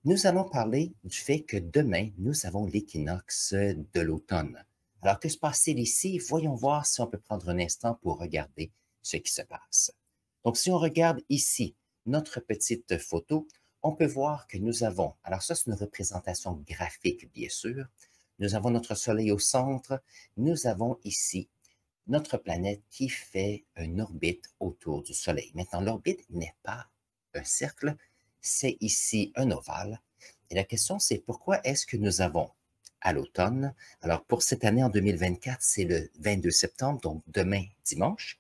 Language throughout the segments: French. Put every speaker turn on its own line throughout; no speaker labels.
Nous allons parler du fait que demain, nous avons l'équinoxe de l'automne. Alors, que se passe-t-il ici? Voyons voir si on peut prendre un instant pour regarder ce qui se passe. Donc, si on regarde ici notre petite photo, on peut voir que nous avons, alors ça c'est une représentation graphique bien sûr, nous avons notre Soleil au centre, nous avons ici notre planète qui fait une orbite autour du Soleil. Maintenant, l'orbite n'est pas un cercle, c'est ici un ovale. Et la question, c'est pourquoi est-ce que nous avons à l'automne, alors pour cette année en 2024, c'est le 22 septembre, donc demain, dimanche.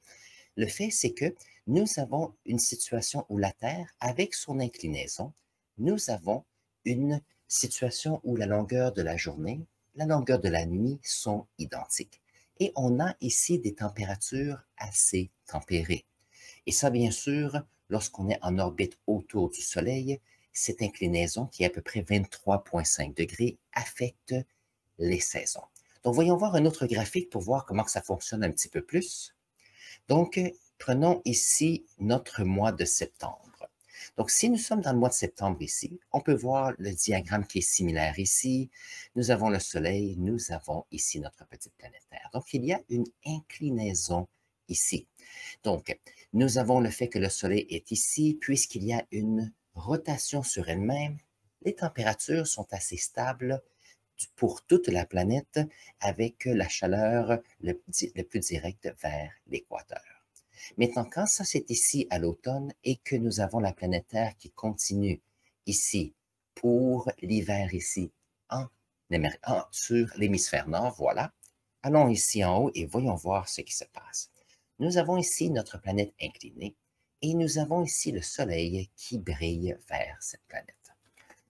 Le fait, c'est que nous avons une situation où la Terre, avec son inclinaison, nous avons une situation où la longueur de la journée, la longueur de la nuit sont identiques. Et on a ici des températures assez tempérées. Et ça, bien sûr, lorsqu'on est en orbite autour du Soleil, cette inclinaison, qui est à peu près 23,5 degrés, affecte les saisons. Donc, voyons voir un autre graphique pour voir comment ça fonctionne un petit peu plus. Donc, prenons ici notre mois de septembre. Donc, si nous sommes dans le mois de septembre ici, on peut voir le diagramme qui est similaire ici. Nous avons le Soleil, nous avons ici notre petite planète Terre. Donc, il y a une inclinaison ici. Donc, nous avons le fait que le Soleil est ici, puisqu'il y a une rotation sur elle-même. Les températures sont assez stables pour toute la planète avec la chaleur le plus directe vers l'équateur. Maintenant, quand ça c'est ici à l'automne et que nous avons la planète Terre qui continue ici pour l'hiver ici sur l'hémisphère nord, voilà. Allons ici en haut et voyons voir ce qui se passe. Nous avons ici notre planète inclinée et nous avons ici le Soleil qui brille vers cette planète.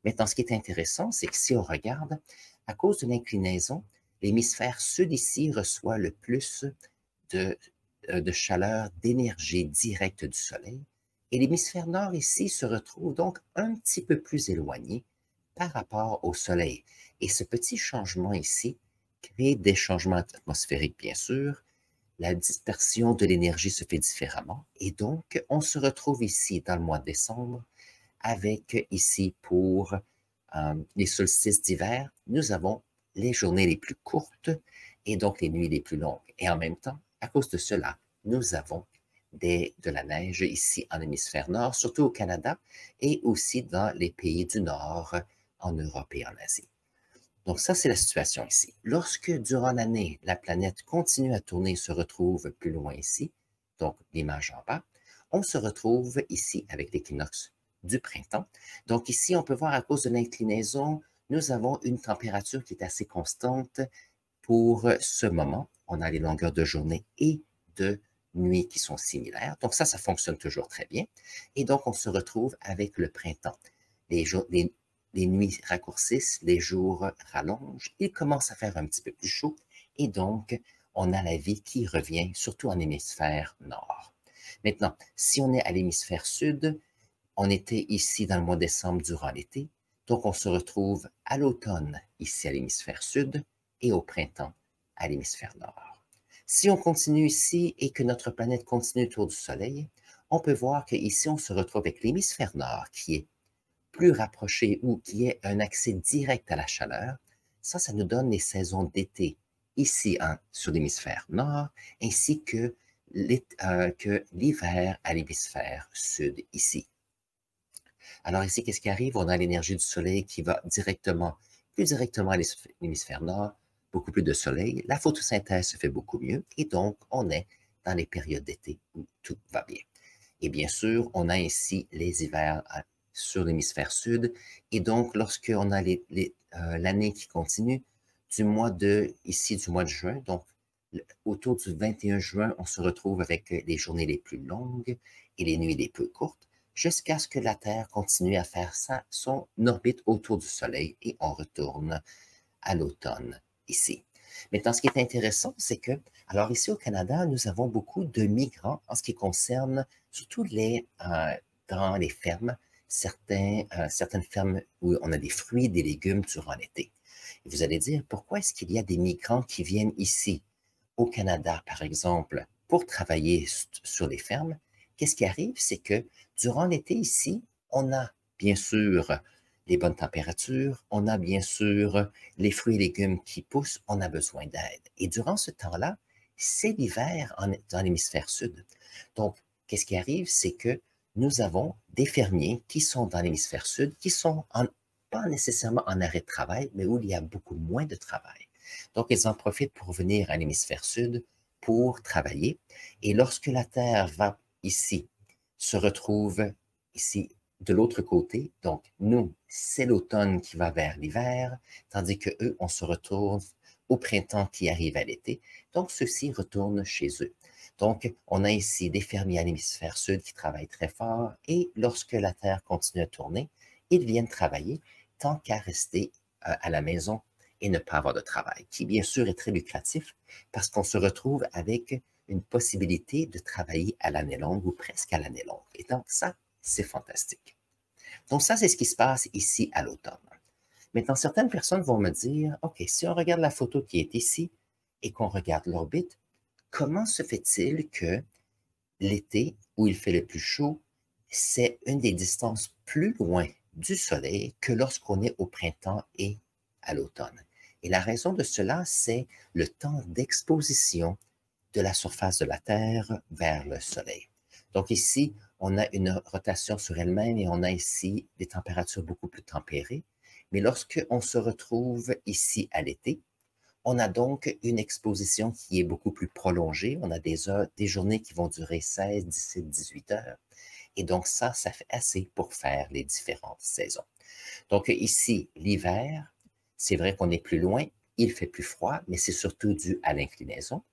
Maintenant, ce qui est intéressant, c'est que si on regarde, à cause de l'inclinaison, l'hémisphère sud ici reçoit le plus de chaleur, d'énergie directe du Soleil, et l'hémisphère nord ici se retrouve donc un petit peu plus éloigné par rapport au Soleil. Et ce petit changement ici crée des changements atmosphériques, bien sûr. La dispersion de l'énergie se fait différemment, et donc on se retrouve ici dans le mois de décembre avec ici pour les solstices d'hiver, nous avons les journées les plus courtes et donc les nuits les plus longues. Et en même temps, à cause de cela, nous avons de la neige ici en hémisphère nord, surtout au Canada et aussi dans les pays du Nord, en Europe et en Asie. Donc ça, c'est la situation ici. Lorsque, durant l'année, la planète continue à tourner, se retrouve plus loin ici, donc l'image en bas, on se retrouve ici avec l'équinoxe du printemps. Donc ici, on peut voir à cause de l'inclinaison, nous avons une température qui est assez constante pour ce moment. On a les longueurs de journée et de nuit qui sont similaires. Donc ça fonctionne toujours très bien. Et donc, on se retrouve avec le printemps. Les nuits raccourcissent, les jours rallongent, il commence à faire un petit peu plus chaud et donc on a la vie qui revient, surtout en hémisphère nord. Maintenant, si on est à l'hémisphère sud, on était ici dans le mois de décembre durant l'été, donc on se retrouve à l'automne ici à l'hémisphère sud et au printemps à l'hémisphère nord. Si on continue ici et que notre planète continue autour du Soleil, on peut voir qu'ici on se retrouve avec l'hémisphère nord qui est plus rapproché ou qui ait un accès direct à la chaleur, ça nous donne les saisons d'été ici sur l'hémisphère nord, ainsi que l'hiver à l'hémisphère sud ici. Alors ici, qu'est-ce qui arrive? On a l'énergie du soleil qui va plus directement à l'hémisphère nord, beaucoup plus de soleil, la photosynthèse se fait beaucoup mieux, et donc on est dans les périodes d'été où tout va bien. Et bien sûr, on a ici les hivers sur l'hémisphère sud. Et donc, lorsqu'on a l'année qui continue, ici du mois de juin, donc autour du 21 juin, on se retrouve avec les journées les plus longues et les nuits les plus courtes, jusqu'à ce que la Terre continue à faire son orbite autour du Soleil et on retourne à l'automne ici. Maintenant, ce qui est intéressant, c'est que, alors ici au Canada, nous avons beaucoup de migrants en ce qui concerne surtout dans les fermes, certaines fermes où on a des fruits, des légumes durant l'été. Et vous allez dire, pourquoi est-ce qu'il y a des migrants qui viennent ici, au Canada, par exemple, pour travailler sur les fermes? Qu'est-ce qui arrive? C'est que durant l'été ici, on a bien sûr les bonnes températures, on a bien sûr les fruits et légumes qui poussent, on a besoin d'aide. Et durant ce temps-là, c'est l'hiver dans l'hémisphère sud. Donc, qu'est-ce qui arrive, c'est que nous avons des fermiers qui sont dans l'hémisphère sud, qui sont pas nécessairement en arrêt de travail, mais où il y a beaucoup moins de travail. Donc, ils en profitent pour venir à l'hémisphère sud pour travailler. Et lorsque la Terre va ici, se retrouve ici de l'autre côté, donc nous, c'est l'automne qui va vers l'hiver, tandis que eux, on se retrouve au printemps qui arrive à l'été. Donc, ceux-ci retournent chez eux. Donc, on a ici des fermiers à l'hémisphère sud qui travaillent très fort et lorsque la Terre continue à tourner, ils viennent travailler tant qu'à rester à la maison et ne pas avoir de travail, qui bien sûr est très lucratif parce qu'on se retrouve avec une possibilité de travailler à l'année longue ou presque à l'année longue. Et donc ça, c'est fantastique. Donc ça, c'est ce qui se passe ici à l'automne. Maintenant, certaines personnes vont me dire, OK, si on regarde la photo qui est ici et qu'on regarde l'orbite, comment se fait-il que l'été, où il fait le plus chaud, c'est une des distances plus loin du Soleil que lorsqu'on est au printemps et à l'automne? Et la raison de cela, c'est le temps d'exposition de la surface de la Terre vers le Soleil. Donc ici, on a une rotation sur elle-même et on a ici des températures beaucoup plus tempérées. Mais lorsque on se retrouve ici à l'été, on a donc une exposition qui est beaucoup plus prolongée. On a des journées qui vont durer 16, 17, 18 heures. Et donc ça fait assez pour faire les différentes saisons. Donc ici, l'hiver, c'est vrai qu'on est plus loin, il fait plus froid, mais c'est surtout dû à l'inclinaison.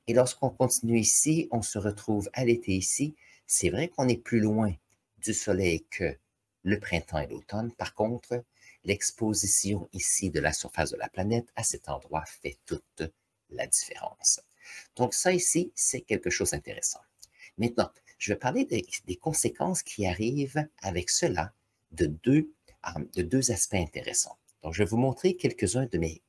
Et lorsqu'on continue ici, on se retrouve à l'été ici. C'est vrai qu'on est plus loin du soleil que le printemps et l'automne. Par contre, l'exposition ici de la surface de la planète à cet endroit fait toute la différence. Donc ça ici, c'est quelque chose d'intéressant. Maintenant, je vais parler des conséquences qui arrivent avec cela de deux aspects intéressants. Donc, je vais vous montrer quelques-uns de mes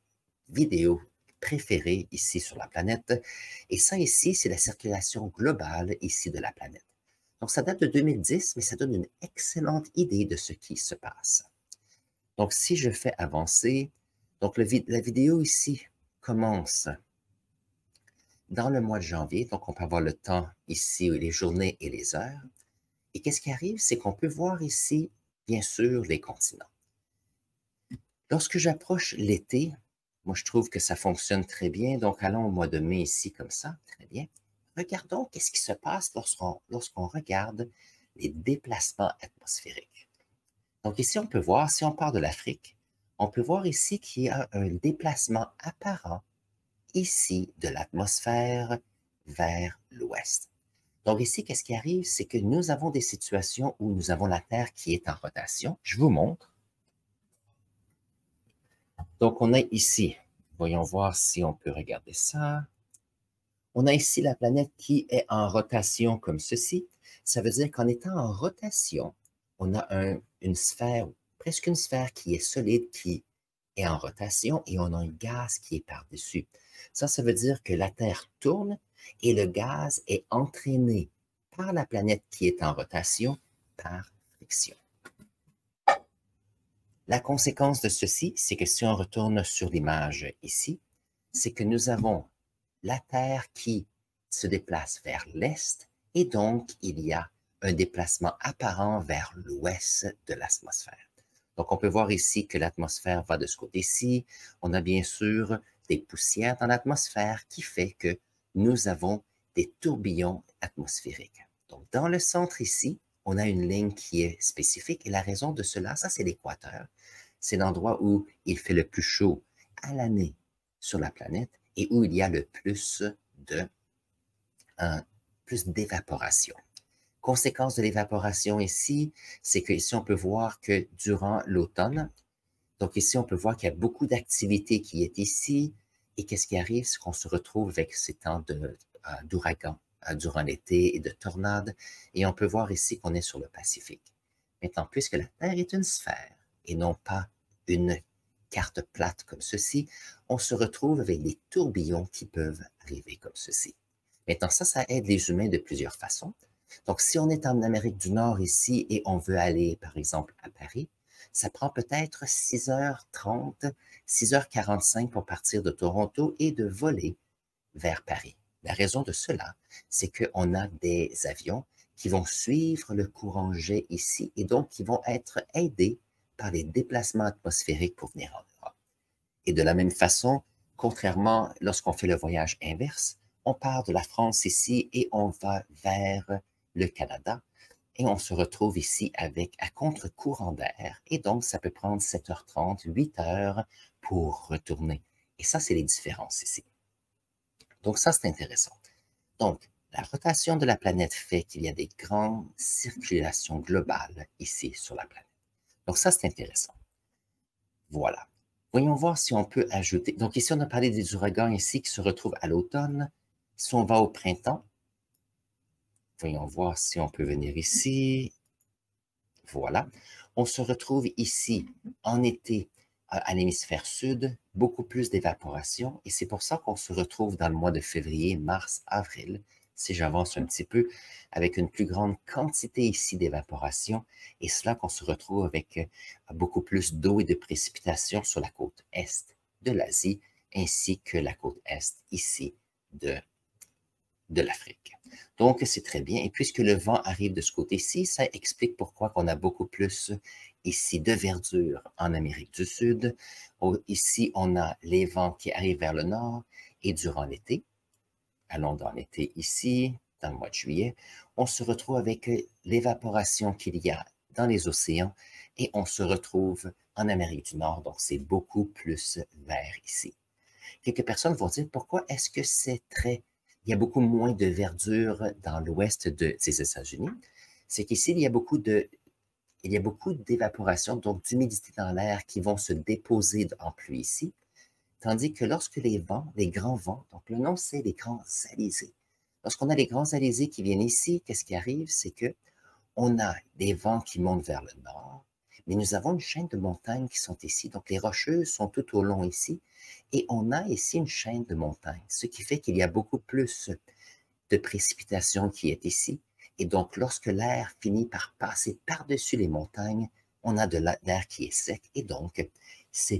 vidéos préférées ici sur la planète. Et ça ici, c'est la circulation globale ici de la planète. Donc, ça date de 2010, mais ça donne une excellente idée de ce qui se passe. Donc, si je fais avancer, donc la vidéo ici commence dans le mois de janvier. Donc, on peut avoir le temps ici, les journées et les heures. Et qu'est-ce qui arrive? C'est qu'on peut voir ici, bien sûr, les continents. Lorsque j'approche l'été, moi je trouve que ça fonctionne très bien. Donc allons au mois de mai ici comme ça, très bien. Regardons qu'est-ce qui se passe lorsqu'on regarde les déplacements atmosphériques. Donc ici on peut voir, si on part de l'Afrique, on peut voir ici qu'il y a un déplacement apparent ici de l'atmosphère vers l'ouest. Donc ici, qu'est-ce qui arrive? C'est que nous avons des situations où nous avons la Terre qui est en rotation. Je vous montre. Donc, on a ici, voyons voir si on peut regarder ça. On a ici la planète qui est en rotation comme ceci. Ça veut dire qu'en étant en rotation, on a une sphère, presque une sphère qui est solide, qui est en rotation et on a un gaz qui est par-dessus. Ça veut dire que la Terre tourne et le gaz est entraîné par la planète qui est en rotation par friction. La conséquence de ceci, c'est que si on retourne sur l'image ici, c'est que nous avons la Terre qui se déplace vers l'est et donc il y a un déplacement apparent vers l'ouest de l'atmosphère. Donc on peut voir ici que l'atmosphère va de ce côté-ci. On a bien sûr des poussières dans l'atmosphère qui fait que nous avons des tourbillons atmosphériques. Donc dans le centre ici, on a une ligne qui est spécifique et la raison de cela, ça c'est l'équateur. C'est l'endroit où il fait le plus chaud à l'année sur la planète et où il y a le plus d'évaporation. Conséquence de l'évaporation ici, c'est que ici on peut voir que durant l'automne, donc ici on peut voir qu'il y a beaucoup d'activité qui est ici et qu'est-ce qui arrive, c'est qu'on se retrouve avec ces temps d'ouragans durant l'été et de tornades et on peut voir ici qu'on est sur le Pacifique. Maintenant, puisque la Terre est une sphère et non pas une carte plate comme ceci, on se retrouve avec des tourbillons qui peuvent arriver comme ceci. Maintenant, ça aide les humains de plusieurs façons. Donc, si on est en Amérique du Nord ici et on veut aller, par exemple, à Paris, Ça prend peut-être 6h30, 6h45 pour partir de Toronto et de voler vers Paris. La raison de cela, c'est qu'on a des avions qui vont suivre le courant jet ici et donc qui vont être aidés par les déplacements atmosphériques pour venir en Europe. Et de la même façon, contrairement lorsqu'on fait le voyage inverse, on part de la France ici et on va vers le Canada et on se retrouve ici avec à contre-courant d'air et donc ça peut prendre 7h30, 8h pour retourner. Et ça, c'est les différences ici. Donc ça, c'est intéressant. Donc, la rotation de la planète fait qu'il y a des grandes circulations globales ici sur la planète. Donc ça, c'est intéressant. Voilà. Voyons voir si on peut ajouter. Donc ici, on a parlé des ouragans ici qui se retrouvent à l'automne. Si on va au printemps, voyons voir si on peut venir ici. Voilà. On se retrouve ici en été à l'hémisphère sud, beaucoup plus d'évaporation. Et c'est pour ça qu'on se retrouve dans le mois de février, mars, avril, si j'avance un petit peu, avec une plus grande quantité ici d'évaporation. Et cela qu'on se retrouve avec beaucoup plus d'eau et de précipitations sur la côte est de l'Asie, ainsi que la côte est ici de l'Afrique. Donc, c'est très bien. Et puisque le vent arrive de ce côté-ci, ça explique pourquoi on a beaucoup plus ici de verdure en Amérique du Sud. Ici, on a les vents qui arrivent vers le nord et durant l'été. Allons dans l'été ici, dans le mois de juillet, on se retrouve avec l'évaporation qu'il y a dans les océans et on se retrouve en Amérique du Nord, donc c'est beaucoup plus vert ici. Quelques personnes vont dire pourquoi est-ce que il y a beaucoup moins de verdure dans l'ouest des États-Unis? C'est qu'ici, il y a beaucoup d'évaporation, donc d'humidité dans l'air qui vont se déposer en pluie ici, tandis que lorsque les grands vents, donc le nom c'est les grands alizés. Lorsqu'on a les grands alizés qui viennent ici, qu'est-ce qui arrive? C'est que on a des vents qui montent vers le nord, mais nous avons une chaîne de montagnes qui sont ici. Donc, les rocheuses sont tout au long ici. Et on a ici une chaîne de montagnes, ce qui fait qu'il y a beaucoup plus de précipitations qui est ici. Et donc, lorsque l'air finit par passer par-dessus les montagnes, on a de l'air qui est sec. Et donc, il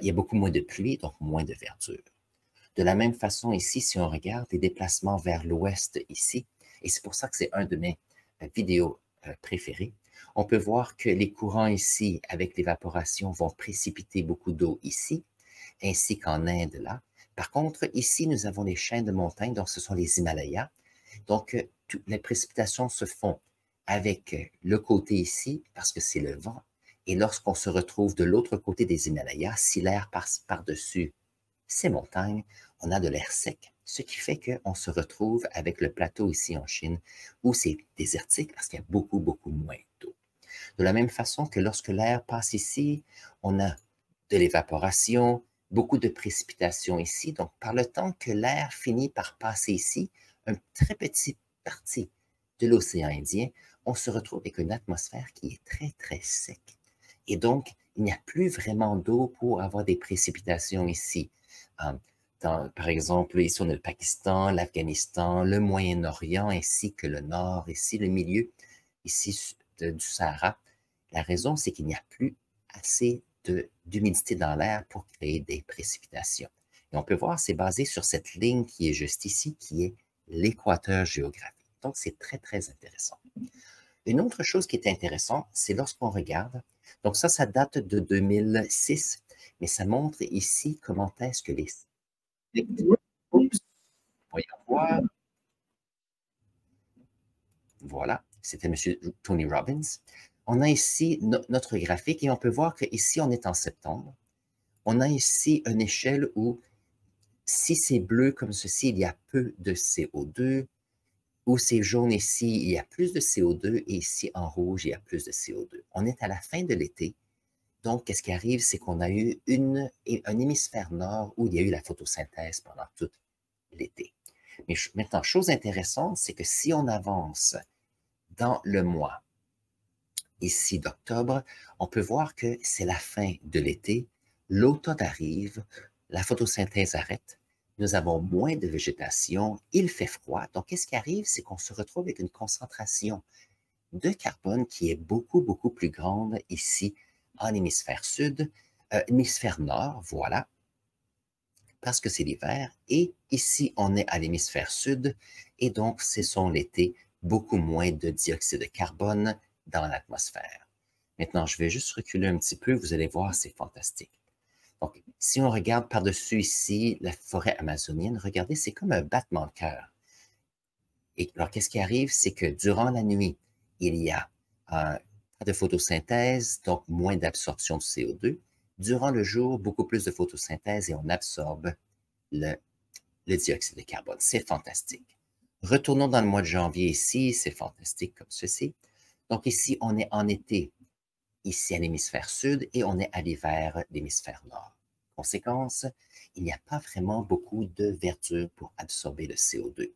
y a beaucoup moins de pluie, donc moins de verdure. De la même façon, ici, si on regarde les déplacements vers l'ouest ici, et c'est pour ça que c'est un de mes vidéos préférées, on peut voir que les courants ici, avec l'évaporation, vont précipiter beaucoup d'eau ici, ainsi qu'en Inde là. Par contre, ici, nous avons les chaînes de montagnes, donc ce sont les Himalayas. Donc, toutes les précipitations se font avec le côté ici, parce que c'est le vent. Et lorsqu'on se retrouve de l'autre côté des Himalayas, si l'air passe par-dessus ces montagnes, on a de l'air sec, ce qui fait qu'on se retrouve avec le plateau ici en Chine, où c'est désertique parce qu'il y a beaucoup, beaucoup moins d'eau. De la même façon que lorsque l'air passe ici, on a de l'évaporation, beaucoup de précipitations ici. Donc, par le temps que l'air finit par passer ici, un très petit partie de l'océan Indien, on se retrouve avec une atmosphère qui est très, très sec. Et donc, il n'y a plus vraiment d'eau pour avoir des précipitations ici. Par exemple, ici, on a le Pakistan, l'Afghanistan, le Moyen-Orient, ainsi que le Nord, ici, le milieu, ici, du Sahara. La raison, c'est qu'il n'y a plus assez d'humidité dans l'air pour créer des précipitations. Et on peut voir, c'est basé sur cette ligne qui est juste ici, qui est l'équateur géographique. Donc, c'est très, très intéressant. Une autre chose qui est intéressante, c'est lorsqu'on regarde, donc ça date de 2006, mais ça montre ici comment est-ce que Oups, voyons voir. Voilà, c'était M. Tony Robbins. On a ici notre graphique et on peut voir qu'ici, on est en septembre. On a ici une échelle où, si c'est bleu comme ceci, il y a peu de CO2, où c'est jaune ici, il y a plus de CO2, et ici, en rouge, il y a plus de CO2. On est à la fin de l'été. Donc, qu'est-ce qui arrive, c'est qu'on a eu un hémisphère nord où il y a eu la photosynthèse pendant tout l'été. Mais maintenant, chose intéressante, c'est que si on avance dans le mois ici d'octobre, on peut voir que c'est la fin de l'été, l'automne arrive, la photosynthèse arrête, nous avons moins de végétation, il fait froid. Donc, qu'est-ce qui arrive? C'est qu'on se retrouve avec une concentration de carbone qui est beaucoup, beaucoup plus grande ici en hémisphère sud, hémisphère nord, voilà, parce que c'est l'hiver. Et ici, on est à l'hémisphère sud, et donc, ce sont l'été, beaucoup moins de dioxyde de carbone dans l'atmosphère. Maintenant, je vais juste reculer un petit peu, vous allez voir, c'est fantastique. Donc, si on regarde par-dessus ici la forêt amazonienne, regardez, c'est comme un battement de cœur. Et alors, qu'est-ce qui arrive? C'est que durant la nuit, il y a pas de photosynthèse, donc moins d'absorption de CO2. Durant le jour, beaucoup plus de photosynthèse et on absorbe le, le dioxyde de carbone. C'est fantastique. Retournons dans le mois de janvier ici, c'est fantastique comme ceci. Donc ici, on est en été, ici à l'hémisphère sud, et on est à l'hiver, l'hémisphère nord. Conséquence, il n'y a pas vraiment beaucoup de verdure pour absorber le CO2.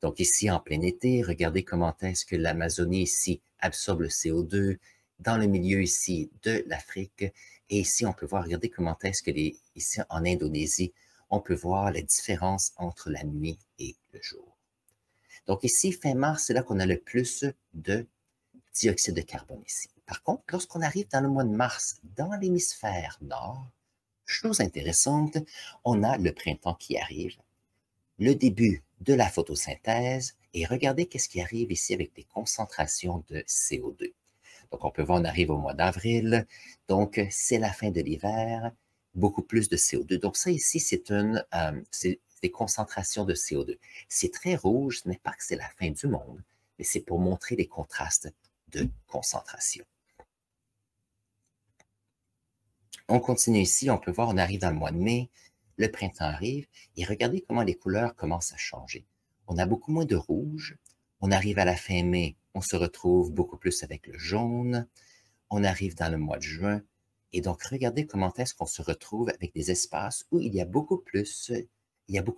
Donc ici, en plein été, regardez comment est-ce que l'Amazonie ici absorbe le CO2 dans le milieu ici de l'Afrique. Et ici, on peut voir, regardez comment est-ce que ici en Indonésie, on peut voir la différence entre la nuit et le jour. Donc ici, fin mars, c'est là qu'on a le plus de dioxyde de carbone ici. Par contre, lorsqu'on arrive dans le mois de mars, dans l'hémisphère nord, chose intéressante, on a le printemps qui arrive, le début de la photosynthèse, et regardez qu'est-ce qui arrive ici avec les concentrations de CO2. Donc, on peut voir, on arrive au mois d'avril, donc c'est la fin de l'hiver, beaucoup plus de CO2. Donc, ça ici, c'est des concentrations de CO2. C'est très rouge, ce n'est pas que c'est la fin du monde, mais c'est pour montrer les contrastes de concentration. On continue ici, on peut voir, on arrive dans le mois de mai, le printemps arrive, et regardez comment les couleurs commencent à changer. On a beaucoup moins de rouge, on arrive à la fin mai, on se retrouve beaucoup plus avec le jaune, on arrive dans le mois de juin, et donc regardez comment est-ce qu'on se retrouve avec des espaces où il y a beaucoup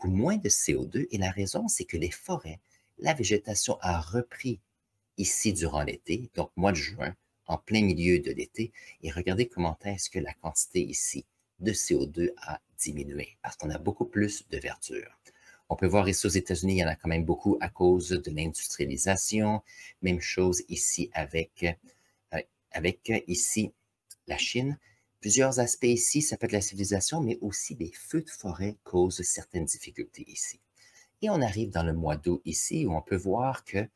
moins de CO2, et la raison, c'est que les forêts, la végétation a repris ici durant l'été, donc mois de juin, en plein milieu de l'été, et regardez comment est-ce que la quantité ici de CO2 a diminué, parce qu'on a beaucoup plus de verdure. On peut voir ici aux États-Unis, il y en a quand même beaucoup à cause de l'industrialisation. Même chose ici avec ici la Chine. Plusieurs aspects ici, ça peut être la civilisation, mais aussi les feux de forêt causent certaines difficultés ici. Et on arrive dans le mois d'août ici, où on peut voir que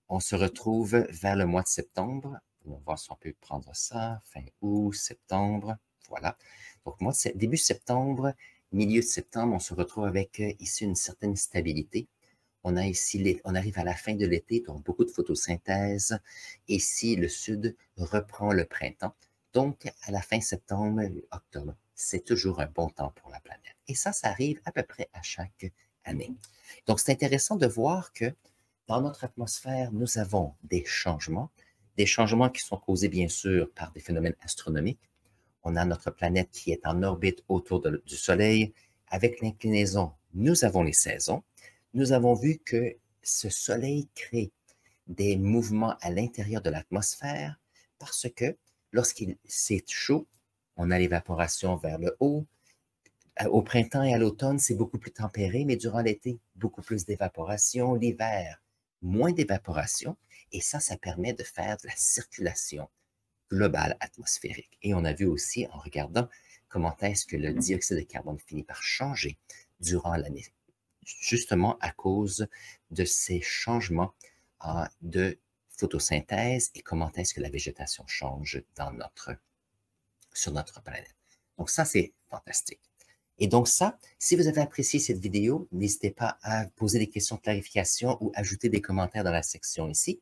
on se retrouve vers le mois de septembre. On va voir si on peut prendre ça, fin août, septembre, voilà. Donc, début septembre, milieu de septembre, on se retrouve avec ici une certaine stabilité. On a ici, on arrive à la fin de l'été, donc beaucoup de photosynthèse. Ici, le sud reprend le printemps. Donc, à la fin septembre, octobre, c'est toujours un bon temps pour la planète. Et ça arrive à peu près à chaque année. Donc, c'est intéressant de voir que dans notre atmosphère, nous avons des changements qui sont causés bien sûr par des phénomènes astronomiques. On a notre planète qui est en orbite autour du Soleil. Avec l'inclinaison, nous avons les saisons. Nous avons vu que ce Soleil crée des mouvements à l'intérieur de l'atmosphère parce que lorsqu'il c'est chaud, on a l'évaporation vers le haut. Au printemps et à l'automne, c'est beaucoup plus tempéré, mais durant l'été, beaucoup plus d'évaporation. L'hiver, moins d'évaporation. Et ça permet de faire de la circulation globale atmosphérique. Et on a vu aussi, en regardant comment est-ce que le dioxyde de carbone finit par changer durant l'année, justement à cause de ces changements de photosynthèse et comment est-ce que la végétation change sur notre planète. Donc ça, c'est fantastique. Et donc ça, si vous avez apprécié cette vidéo, n'hésitez pas à poser des questions de clarification ou ajouter des commentaires dans la section ici.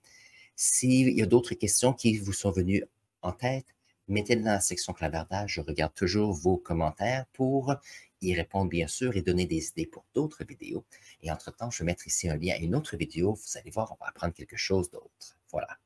S'il y a d'autres questions qui vous sont venues en tête, mettez-les dans la section clavardage. Je regarde toujours vos commentaires pour y répondre bien sûr et donner des idées pour d'autres vidéos. Et entre-temps, je vais mettre ici un lien à une autre vidéo. Vous allez voir, on va apprendre quelque chose d'autre. Voilà.